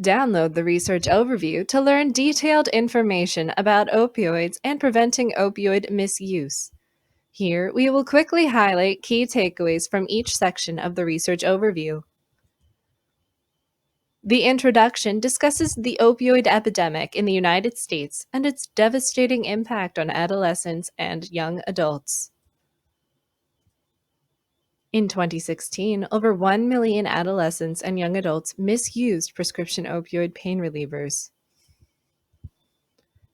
Download the research overview to learn detailed information about opioids and preventing opioid misuse. Here, we will quickly highlight key takeaways from each section of the research overview. The introduction discusses the opioid epidemic in the United States and its devastating impact on adolescents and young adults. In 2016, over 1 million adolescents and young adults misused prescription opioid pain relievers.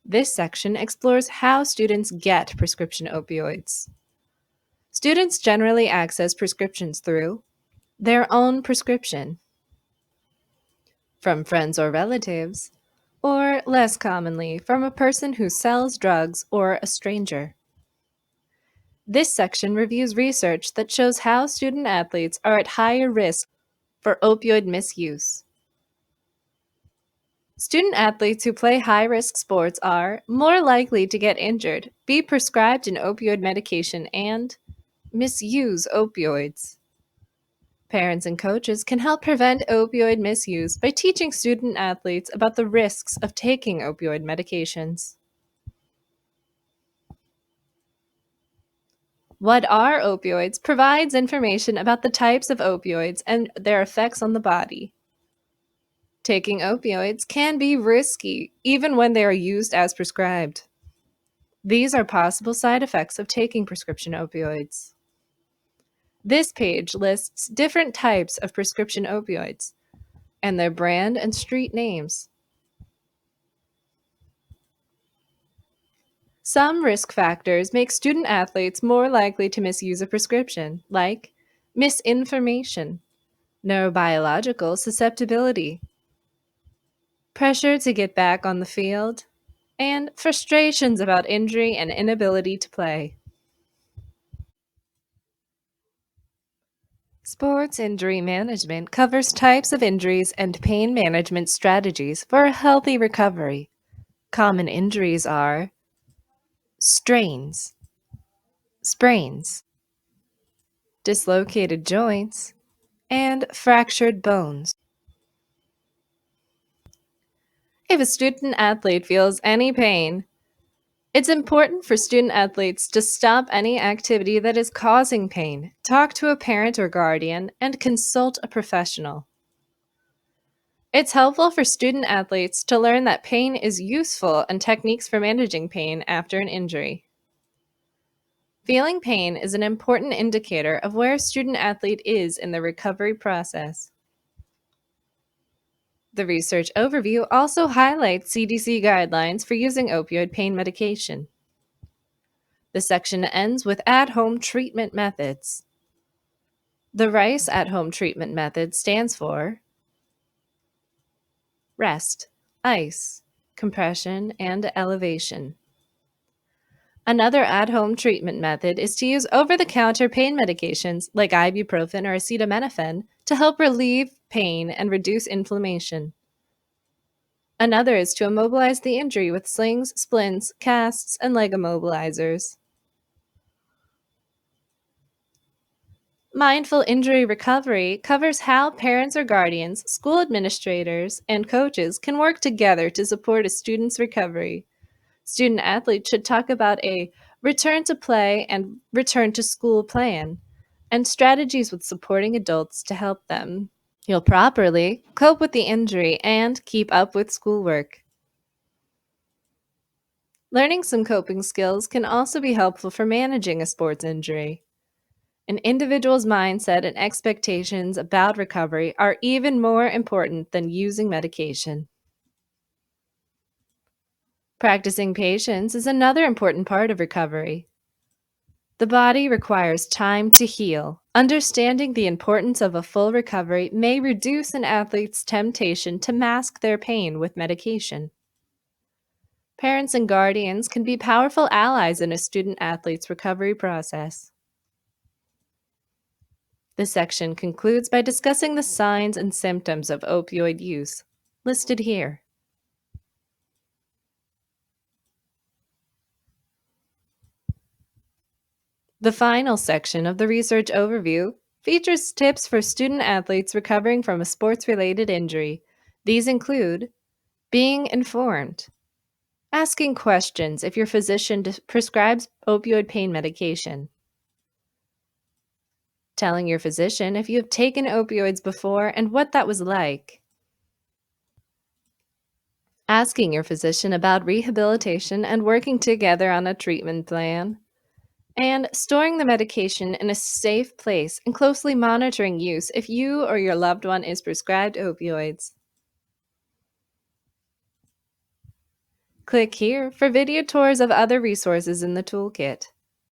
This section explores how students get prescription opioids. Students generally access prescriptions through their own prescription, from friends or relatives, or less commonly, from a person who sells drugs or a stranger. This section reviews research that shows how student athletes are at higher risk for opioid misuse. Student athletes who play high-risk sports are more likely to get injured, be prescribed an opioid medication, and misuse opioids. Parents and coaches can help prevent opioid misuse by teaching student athletes about the risks of taking opioid medications. What Are Opioids provides information about the types of opioids and their effects on the body. Taking opioids can be risky even when they are used as prescribed. These are possible side effects of taking prescription opioids. This page lists different types of prescription opioids and their brand and street names. Some risk factors make student athletes more likely to misuse a prescription, like misinformation, neurobiological susceptibility, pressure to get back on the field, and frustrations about injury and inability to play. Sports injury management covers types of injuries and pain management strategies for a healthy recovery. Common injuries are strains, sprains, dislocated joints, and fractured bones. If a student athlete feels any pain, it's important for student athletes to stop any activity that is causing pain, talk to a parent or guardian, and consult a professional. It's helpful for student athletes to learn that pain is useful and techniques for managing pain after an injury. Feeling pain is an important indicator of where a student athlete is in the recovery process. The research overview also highlights CDC guidelines for using opioid pain medication. The section ends with at-home treatment methods. The RICE at-home treatment method stands for rest, ice, compression, and elevation. Another at-home treatment method is to use over-the-counter pain medications like ibuprofen or acetaminophen to help relieve pain and reduce inflammation. Another is to immobilize the injury with slings, splints, casts, and leg immobilizers. Mindful injury recovery covers how parents or guardians, school administrators, and coaches can work together to support a student's recovery. Student athletes should talk about a return to play and return to school plan and strategies with supporting adults to help them heal properly, cope with the injury, and keep up with schoolwork. Learning some coping skills can also be helpful for managing a sports injury. An individual's mindset and expectations about recovery are even more important than using medication. Practicing patience is another important part of recovery. The body requires time to heal. Understanding the importance of a full recovery may reduce an athlete's temptation to mask their pain with medication. Parents and guardians can be powerful allies in a student athlete's recovery process. This section concludes by discussing the signs and symptoms of opioid use, listed here. The final section of the research overview features tips for student athletes recovering from a sports-related injury. These include being informed, asking questions if your physician prescribes opioid pain medication, telling your physician if you have taken opioids before and what that was like, asking your physician about rehabilitation and working together on a treatment plan, and storing the medication in a safe place and closely monitoring use if you or your loved one is prescribed opioids. Click here for video tours of other resources in the toolkit.